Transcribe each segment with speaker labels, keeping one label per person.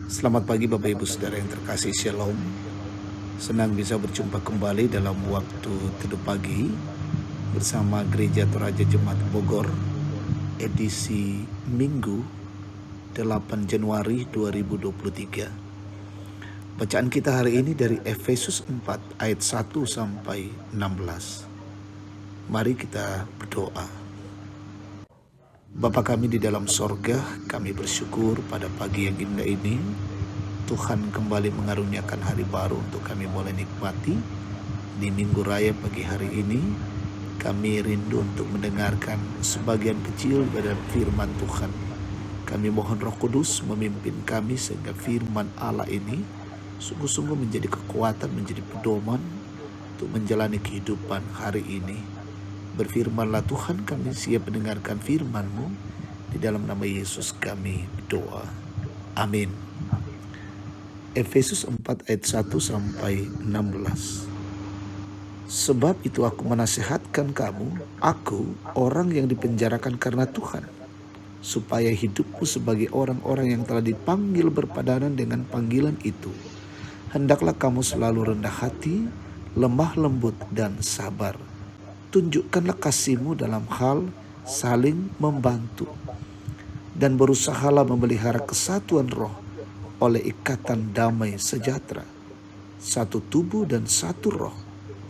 Speaker 1: Selamat pagi Bapak Ibu Saudara yang terkasih, Shalom. Senang bisa berjumpa kembali dalam waktu teduh pagi bersama Gereja Toraja Jemaat Bogor, edisi Minggu 8 Januari 2023. Bacaan kita hari ini dari Efesus 4 ayat 1 sampai 16. Mari kita berdoa. Bapa kami di dalam sorga, kami bersyukur pada pagi yang indah ini Tuhan kembali mengaruniakan hari baru untuk kami boleh nikmati. Di Minggu Raya pagi hari ini kami rindu untuk mendengarkan sebagian kecil dari firman Tuhan. Kami mohon Roh Kudus memimpin kami sehingga firman Allah ini sungguh-sungguh menjadi kekuatan, menjadi pedoman untuk menjalani kehidupan hari ini. Berfirmanlah Tuhan, kami siap mendengarkan firman-Mu. Di dalam nama Yesus kami berdoa. Amin. Efesus 4 ayat 1 sampai 16. Sebab itu aku menasihatkan kamu, aku orang yang dipenjarakan karena Tuhan, supaya hidupmu sebagai orang-orang yang telah dipanggil berpadanan dengan panggilan itu. Hendaklah kamu selalu rendah hati, lemah lembut dan sabar. Tunjukkanlah kasihmu dalam hal saling membantu, dan berusahalah memelihara kesatuan roh oleh ikatan damai sejahtera. Satu tubuh dan satu roh,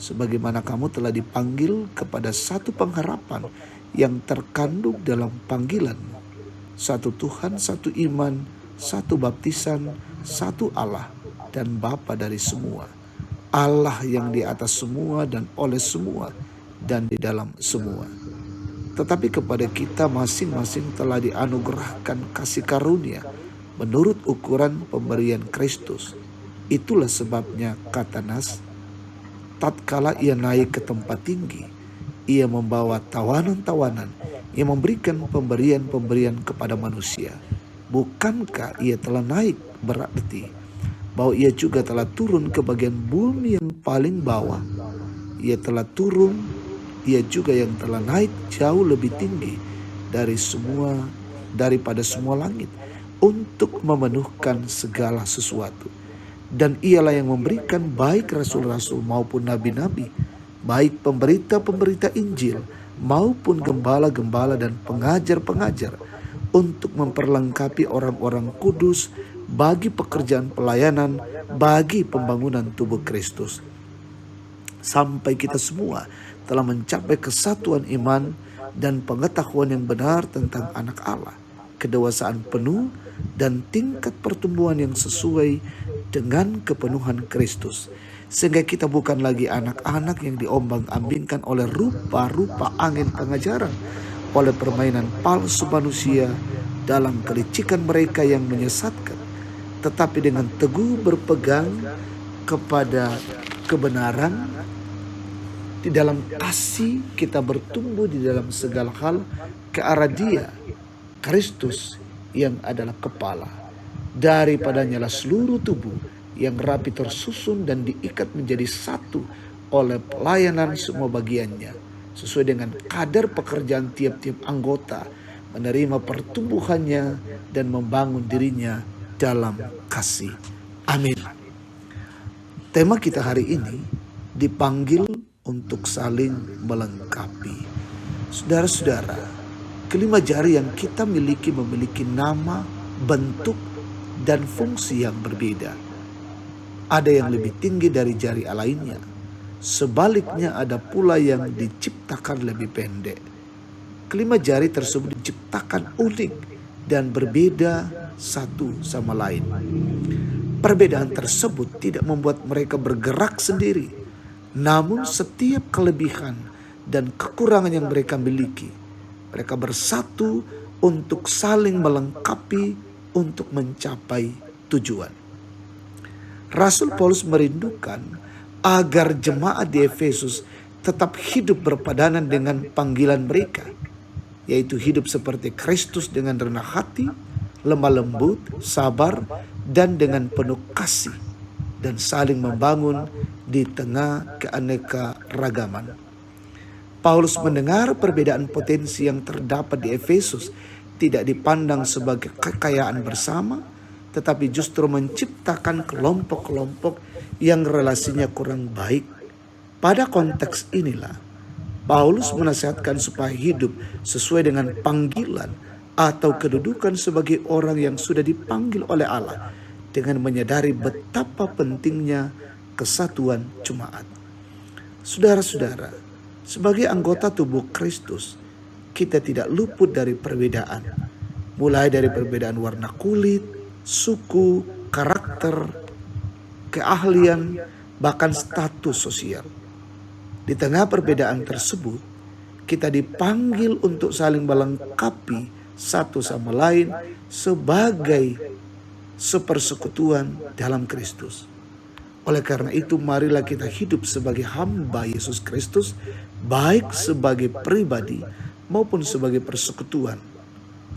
Speaker 1: sebagaimana kamu telah dipanggil kepada satu pengharapan yang terkandung dalam panggilanmu. Satu Tuhan, satu iman, satu baptisan, satu Allah dan Bapa dari semua. Allah yang di atas semua dan oleh semua dan di dalam semua. Tetapi kepada kita masing-masing telah dianugerahkan kasih karunia menurut ukuran pemberian Kristus. Itulah sebabnya kata Nas, tatkala ia naik ke tempat tinggi, ia membawa tawanan-tawanan, ia memberikan pemberian-pemberian kepada manusia. Bukankah ia telah naik berarti bahwa ia juga telah turun ke bagian bumi yang paling bawah? Ia telah turun, ia juga yang telah naik jauh lebih tinggi daripada semua langit untuk memenuhkan segala sesuatu. Dan ialah yang memberikan baik rasul-rasul maupun nabi-nabi, baik pemberita-pemberita Injil maupun gembala-gembala dan pengajar-pengajar, untuk memperlengkapi orang-orang kudus bagi pekerjaan pelayanan, bagi pembangunan tubuh Kristus, sampai kita semua telah mencapai kesatuan iman dan pengetahuan yang benar tentang anak Allah, kedewasaan penuh dan tingkat pertumbuhan yang sesuai dengan kepenuhan Kristus, sehingga kita bukan lagi anak-anak yang diombang-ambingkan oleh rupa-rupa angin pengajaran, oleh permainan palsu manusia dalam kelicikan mereka yang menyesatkan, tetapi dengan teguh berpegang kepada kebenaran. Di dalam kasih kita bertumbuh di dalam segala hal ke arah Dia, Kristus yang adalah kepala. Daripadanya lah seluruh tubuh yang rapi tersusun dan diikat menjadi satu oleh pelayanan semua bagiannya, sesuai dengan kadar pekerjaan tiap-tiap anggota, menerima pertumbuhannya dan membangun dirinya dalam kasih. Amin. Tema kita hari ini, dipanggil untuk saling melengkapi. Saudara-saudara, kelima jari yang kita miliki memiliki nama, bentuk, dan fungsi yang berbeda. Ada yang lebih tinggi dari jari lainnya. Sebaliknya ada pula yang diciptakan lebih pendek. Kelima jari tersebut diciptakan unik dan berbeda satu sama lain. Perbedaan tersebut tidak membuat mereka bergerak sendiri. Namun setiap kelebihan dan kekurangan yang mereka miliki, mereka bersatu untuk saling melengkapi untuk mencapai tujuan. Rasul Paulus merindukan agar jemaat di Efesus tetap hidup berpadanan dengan panggilan mereka, yaitu hidup seperti Kristus dengan rendah hati, lemah lembut, sabar, dan dengan penuh kasih, dan saling membangun di tengah keanekaragaman. Paulus mendengar perbedaan potensi yang terdapat di Efesus tidak dipandang sebagai kekayaan bersama, tetapi justru menciptakan kelompok-kelompok yang relasinya kurang baik. Pada konteks inilah Paulus menasihatkan supaya hidup sesuai dengan panggilan atau kedudukan sebagai orang yang sudah dipanggil oleh Allah, dengan menyadari betapa pentingnya kesatuan jemaat. Saudara-saudara, sebagai anggota tubuh Kristus, kita tidak luput dari perbedaan. Mulai dari perbedaan warna kulit, suku, karakter, keahlian, bahkan status sosial. Di tengah perbedaan tersebut, kita dipanggil untuk saling melengkapi satu sama lain sebagai sepersekutuan dalam Kristus. Oleh karena itu, marilah kita hidup sebagai hamba Yesus Kristus, baik sebagai pribadi maupun sebagai persekutuan,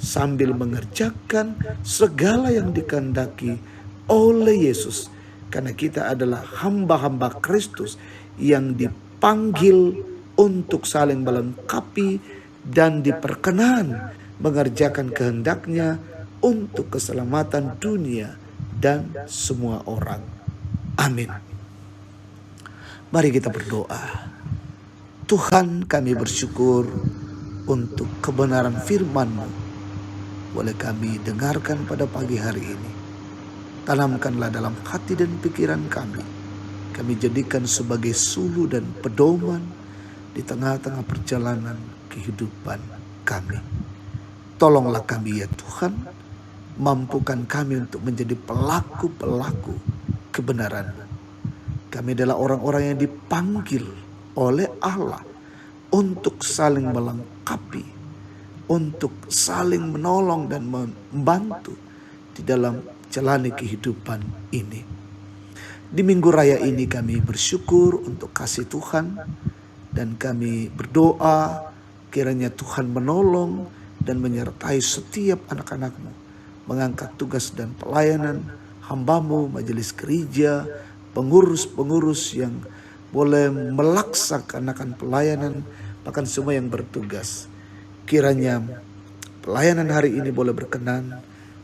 Speaker 1: sambil mengerjakan segala yang dikehendaki oleh Yesus, karena kita adalah hamba-hamba Kristus yang dipanggil untuk saling melengkapi dan diperkenan mengerjakan kehendaknya untuk keselamatan dunia dan semua orang. Amin. Mari kita berdoa. Tuhan, kami bersyukur untuk kebenaran firman-Mu. Boleh kami dengarkan pada pagi hari ini. Tanamkanlah dalam hati dan pikiran kami. Kami jadikan sebagai suluh dan pedoman di tengah-tengah perjalanan kehidupan kami. Tolonglah kami ya Tuhan, mampukan kami untuk menjadi pelaku-pelaku kebenaran. Kami adalah orang-orang yang dipanggil oleh Allah untuk saling melengkapi, untuk saling menolong dan membantu di dalam jalani kehidupan ini. Di minggu raya ini kami bersyukur untuk kasih Tuhan, dan kami berdoa kiranya Tuhan menolong dan menyertai setiap anak-anak-Mu mengangkat tugas dan pelayanan hamba-Mu, majelis gereja, pengurus-pengurus yang boleh melaksanakan pelayanan, bahkan semua yang bertugas. Kiranya pelayanan hari ini boleh berkenan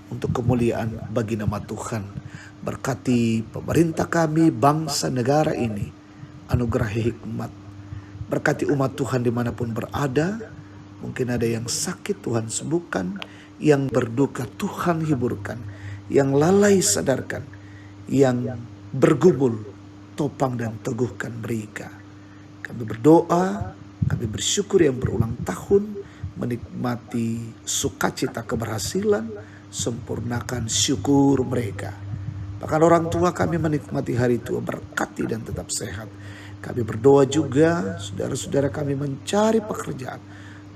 Speaker 1: untuk kemuliaan bagi nama Tuhan. Berkati pemerintah kami, bangsa negara ini, anugerahi hikmat. Berkati umat Tuhan dimanapun berada. Mungkin ada yang sakit, Tuhan sembuhkan. Yang berduka, Tuhan hiburkan. Yang lalai sadarkan. Yang bergumul, topang dan teguhkan mereka. Kami berdoa, kami bersyukur yang berulang tahun, menikmati sukacita keberhasilan, sempurnakan syukur mereka. Bahkan orang tua kami menikmati hari tua, berkati dan tetap sehat. Kami berdoa juga, saudara-saudara kami mencari pekerjaan,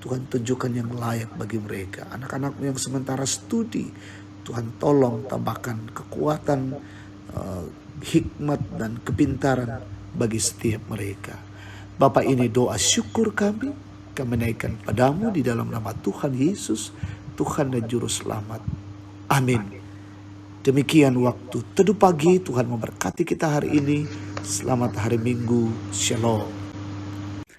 Speaker 1: Tuhan tunjukkan yang layak bagi mereka. Anak-anak-Mu yang sementara studi, Tuhan tolong tambahkan kekuatan, hikmat dan kepintaran bagi setiap mereka. Bapa, ini doa syukur kami naikkan padamu di dalam nama Tuhan Yesus, Tuhan dan Juru Selamat. Amin. Demikian waktu teduh pagi, Tuhan memberkati kita hari ini. Selamat hari Minggu. Shalom.